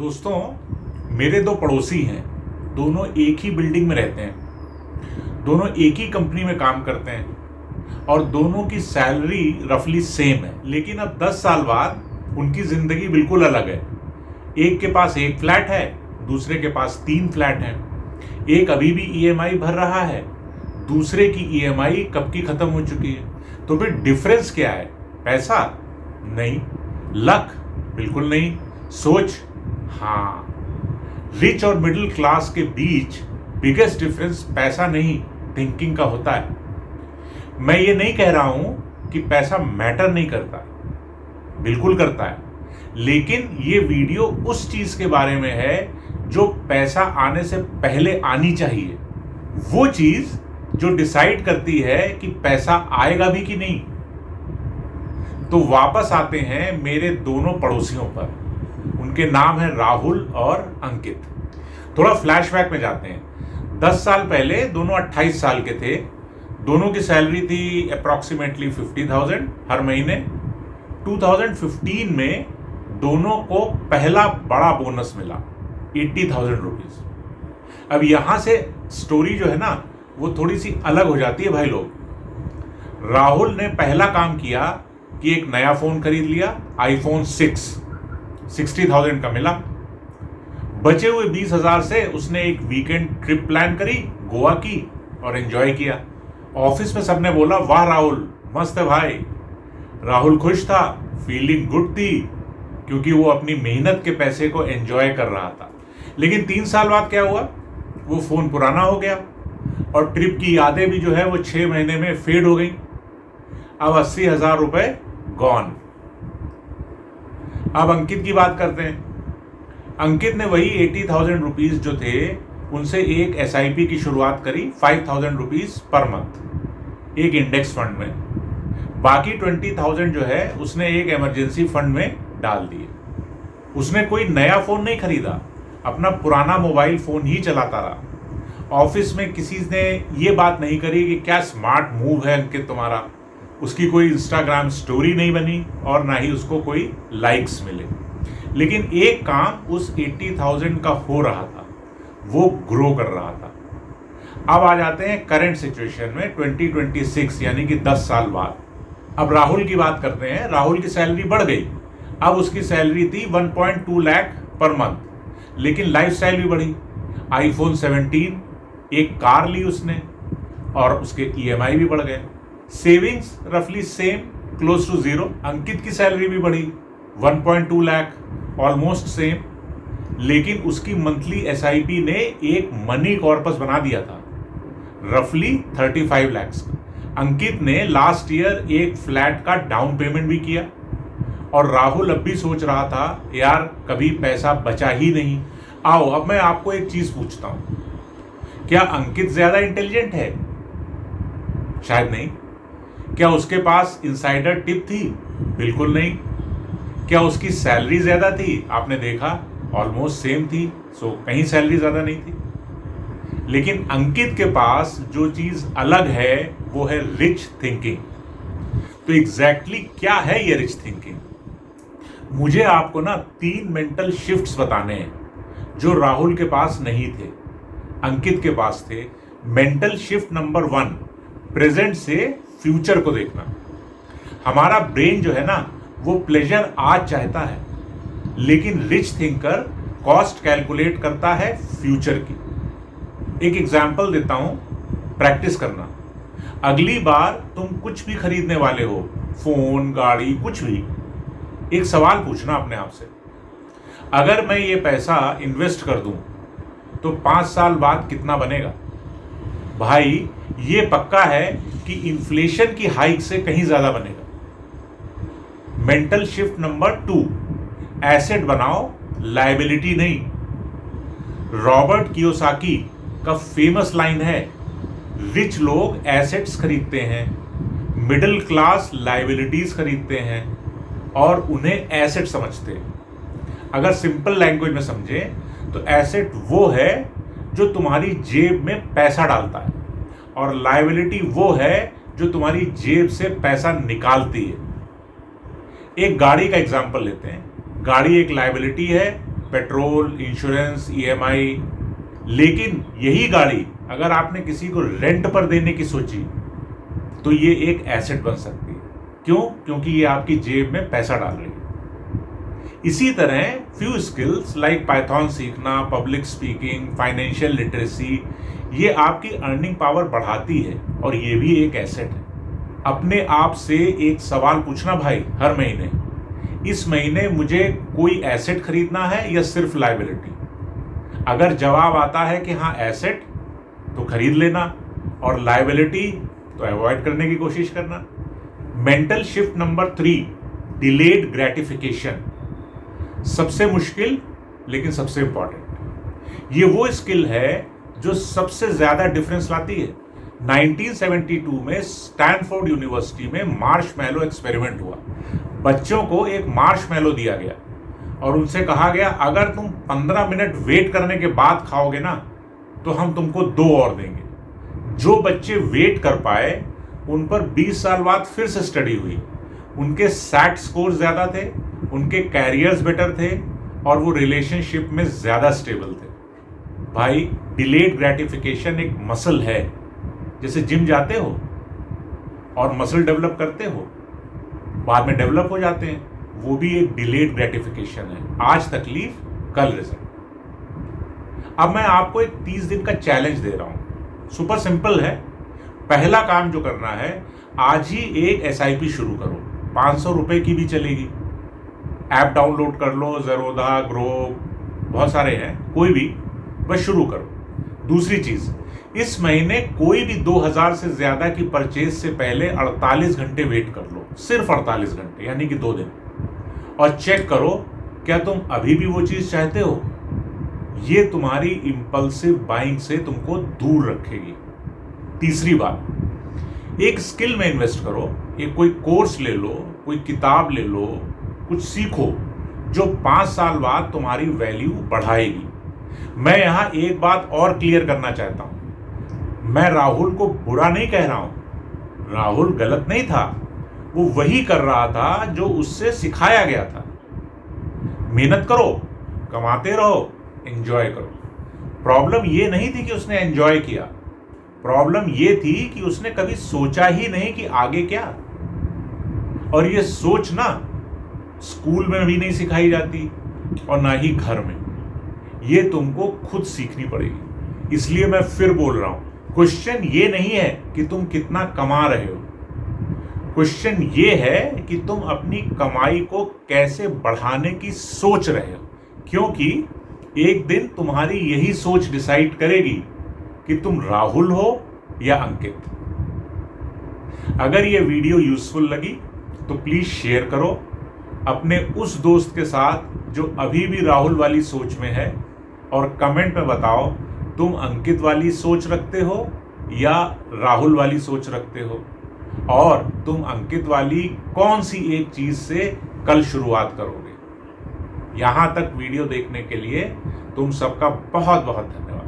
दोस्तों, मेरे दो पड़ोसी हैं। दोनों एक ही बिल्डिंग में रहते हैं, दोनों एक ही कंपनी में काम करते हैं और दोनों की सैलरी रफली सेम है। लेकिन अब 10 साल बाद उनकी ज़िंदगी बिल्कुल अलग है। एक के पास एक फ्लैट है, दूसरे के पास 3 फ्लैट हैं। एक अभी भी ईएमआई भर रहा है, दूसरे की ईएमआई कब की ख़त्म हो चुकी है। तो फिर डिफरेंस क्या है? पैसा? नहीं। लक? बिल्कुल नहीं। सोच? हाँ। रिच और मिडिल क्लास के बीच बिगेस्ट डिफरेंस पैसा नहीं, थिंकिंग का होता है। मैं ये नहीं कह रहा हूं कि पैसा मैटर नहीं करता, बिल्कुल करता है। लेकिन ये वीडियो उस चीज के बारे में है जो पैसा आने से पहले आनी चाहिए, वो चीज जो डिसाइड करती है कि पैसा आएगा भी कि नहीं। तो वापस आते हैं मेरे दोनों पड़ोसियों पर। उनके नाम है राहुल और अंकित। थोड़ा फ्लैशबैक में जाते हैं। 10 साल पहले दोनों 28 साल के थे। दोनों की सैलरी थी अप्रॉक्सीमेटली 50,000 हर महीने। 2015 में दोनों को पहला बड़ा बोनस मिला, 80,000 रुपीज। अब यहां से स्टोरी जो है ना, वो थोड़ी सी अलग हो जाती है भाई लोग। राहुल ने पहला काम किया कि एक नया फोन खरीद लिया, iPhone 6, 60,000 का मिला। बचे हुए 20,000 से उसने एक वीकेंड ट्रिप प्लान करी गोवा की और एंजॉय किया। ऑफिस में सबने बोला, वाह राहुल, मस्त है भाई। राहुल खुश था, फीलिंग गुड थी, क्योंकि वो अपनी मेहनत के पैसे को एंजॉय कर रहा था। लेकिन 3 साल बाद क्या हुआ? वो फोन पुराना हो गया और ट्रिप की यादें भी जो है वो 6 महीने में फेड हो गई। अब 80,000 रुपए गॉन। अब अंकित की बात करते हैं। अंकित ने वही 80,000 रुपीज जो थे उनसे एक SIP की शुरुआत करी, 5,000 रुपीज पर मंथ, एक इंडेक्स फंड में। बाकी 20,000 जो है उसने एक इमरजेंसी फंड में डाल दिए। उसने कोई नया फोन नहीं खरीदा, अपना पुराना मोबाइल फोन ही चलाता रहा। ऑफिस में किसी ने ये बात नहीं करी कि क्या स्मार्ट मूव है अंकित तुम्हारा। उसकी कोई इंस्टाग्राम स्टोरी नहीं बनी और ना ही उसको कोई लाइक्स मिले। लेकिन एक काम उस 80,000 का हो रहा था, वो ग्रो कर रहा था। अब आ जाते हैं करंट सिचुएशन में, 2026 यानी कि 10 साल बाद। अब राहुल की बात करते हैं। राहुल की सैलरी बढ़ गई। अब उसकी सैलरी थी 1.2 लाख पर मंथ, लेकिन लाइफस्टाइल भी बढ़ी। iPhone 17, एक कार ली उसने और उसके EMI भी बढ़ गए। सेविंग्स रफली सेम, क्लोज टू 0। अंकित की सैलरी भी बढ़ी, 1.2 लाख, ऑलमोस्ट सेम। लेकिन उसकी मंथली SIP ने एक मनी कॉर्पस बना दिया था, रफली 35 लैक्स का। अंकित ने लास्ट ईयर एक फ्लैट का डाउन पेमेंट भी किया। और राहुल अब भी सोच रहा था, यार कभी पैसा बचा ही नहीं। आओ अब मैं आपको एक चीज पूछता हूं, क्या अंकित ज्यादा इंटेलिजेंट है? शायद नहीं। क्या उसके पास इनसाइडर टिप थी? बिल्कुल नहीं। क्या उसकी सैलरी ज्यादा थी? आपने देखा ऑलमोस्ट सेम थी, सो कहीं सैलरी ज्यादा नहीं थी। लेकिन अंकित के पास जो चीज अलग है वो है रिच थिंकिंग। तो एग्जैक्टली क्या है ये रिच थिंकिंग? मुझे आपको ना 3 मेंटल शिफ्ट्स बताने हैं जो राहुल के पास नहीं थे, अंकित के पास थे। मेंटल शिफ्ट नंबर 1, प्रेजेंट से फ्यूचर को देखना। हमारा ब्रेन जो है ना, वो प्लेजर आज चाहता है, लेकिन रिच थिंकर कॉस्ट कैलकुलेट करता है फ्यूचर की। एक एग्जांपल देता हूं, प्रैक्टिस करना। अगली बार तुम कुछ भी खरीदने वाले हो, फोन, गाड़ी, कुछ भी, एक सवाल पूछना अपने आप से, अगर मैं ये पैसा इन्वेस्ट कर दूं तो 5 साल बाद कितना बनेगा? भाई ये पक्का है कि इन्फ्लेशन की हाइक से कहीं ज्यादा बनेगा। मेंटल शिफ्ट नंबर 2, एसेट बनाओ, लायबिलिटी नहीं। रॉबर्ट कियोसाकी का फेमस लाइन है, रिच लोग एसेट्स खरीदते हैं, मिडिल क्लास लायबिलिटीज खरीदते हैं और उन्हें एसेट समझते हैं। अगर सिंपल लैंग्वेज में समझे तो एसेट वो है जो तुम्हारी जेब में पैसा डालता है और लायबिलिटी वो है जो तुम्हारी जेब से पैसा निकालती है। एक गाड़ी का एग्जाम्पल लेते हैं। गाड़ी एक लायबिलिटी है, पेट्रोल, इंश्योरेंस, ईएमआई। लेकिन यही गाड़ी अगर आपने किसी को रेंट पर देने की सोची तो ये एक एसेट बन सकती है। क्यों? क्योंकि ये आपकी जेब में पैसा डाल रही है। इसी तरह फ्यू स्किल्स लाइक पाइथन सीखना, पब्लिक स्पीकिंग, फाइनेंशियल लिटरेसी, ये आपकी अर्निंग पावर बढ़ाती है और ये भी एक एसेट है। अपने आप से एक सवाल पूछना भाई हर महीने, इस महीने मुझे कोई एसेट खरीदना है या सिर्फ लायबिलिटी? अगर जवाब आता है कि हाँ एसेट, तो खरीद लेना, और लायबिलिटी तो अवॉइड करने की कोशिश करना। Mental shift number 3, delayed gratification. सबसे मुश्किल लेकिन सबसे इंपॉर्टेंट। ये वो स्किल है जो सबसे ज्यादा डिफरेंस लाती है। 1972 में स्टैनफोर्ड यूनिवर्सिटी में मार्शमैलो एक्सपेरिमेंट हुआ। बच्चों को एक मार्शमैलो दिया गया और उनसे कहा गया अगर तुम 15 मिनट वेट करने के बाद खाओगे ना तो हम तुमको 2 और देंगे। जो बच्चे वेट कर पाए उन पर 20 साल बाद फिर से स्टडी हुई। उनके सैट स्कोर ज्यादा थे, उनके कैरियर्स बेटर थे और वो रिलेशनशिप में ज्यादा स्टेबल थे। भाई, डिलेड ग्रेटिफिकेशन एक मसल है। जैसे जिम जाते हो और मसल डेवलप करते हो, बाद में डेवलप हो जाते हैं, वो भी एक डिलेड ग्रेटिफिकेशन है। आज तकलीफ, कल रिजल्ट। अब मैं आपको एक 30 दिन का चैलेंज दे रहा हूं। सुपर सिंपल है। पहला काम जो करना है, आज ही एक SIP शुरू करो। 500 रुपए की भी चलेगी। ऐप डाउनलोड कर लो, ज़रोधा, ग्रो, बहुत सारे हैं, कोई भी, बस शुरू करो। दूसरी चीज, इस महीने कोई भी 2000 से ज्यादा की परचेज से पहले 48 घंटे वेट कर लो। सिर्फ 48 घंटे, यानी कि 2 दिन, और चेक करो क्या तुम अभी भी वो चीज चाहते हो। ये तुम्हारी इंपल्सिव बाइंग से तुमको दूर रखेगी। तीसरी बात, एक स्किल में इन्वेस्ट करो। एक कोई कोर्स ले लो, कोई किताब ले लो, कुछ सीखो जो 5 साल बाद तुम्हारी वैल्यू बढ़ाएगी। मैं यहां एक बात और क्लियर करना चाहता हूं। मैं राहुल को बुरा नहीं कह रहा हूं। राहुल गलत नहीं था, वो वही कर रहा था जो उससे सिखाया गया था। मेहनत करो, कमाते रहो, एंजॉय करो। प्रॉब्लम ये नहीं थी कि उसने एंजॉय किया, प्रॉब्लम ये थी कि उसने कभी सोचा ही नहीं कि आगे क्या। और ये सोच ना स्कूल में भी नहीं सिखाई जाती और ना ही घर में। ये तुमको खुद सीखनी पड़ेगी। इसलिए मैं फिर बोल रहा हूं, क्वेश्चन ये नहीं है कि तुम कितना कमा रहे हो, क्वेश्चन ये है कि तुम अपनी कमाई को कैसे बढ़ाने की सोच रहे हो। क्योंकि एक दिन तुम्हारी यही सोच डिसाइड करेगी कि तुम राहुल हो या अंकित। अगर ये वीडियो यूजफुल लगी तो प्लीज शेयर करो अपने उस दोस्त के साथ जो अभी भी राहुल वाली सोच में है, और कमेंट में बताओ तुम अंकित वाली सोच रखते हो या राहुल वाली सोच रखते हो, और तुम अंकित वाली कौन सी एक चीज से कल शुरुआत करोगे। यहां तक वीडियो देखने के लिए तुम सबका बहुत बहुत धन्यवाद।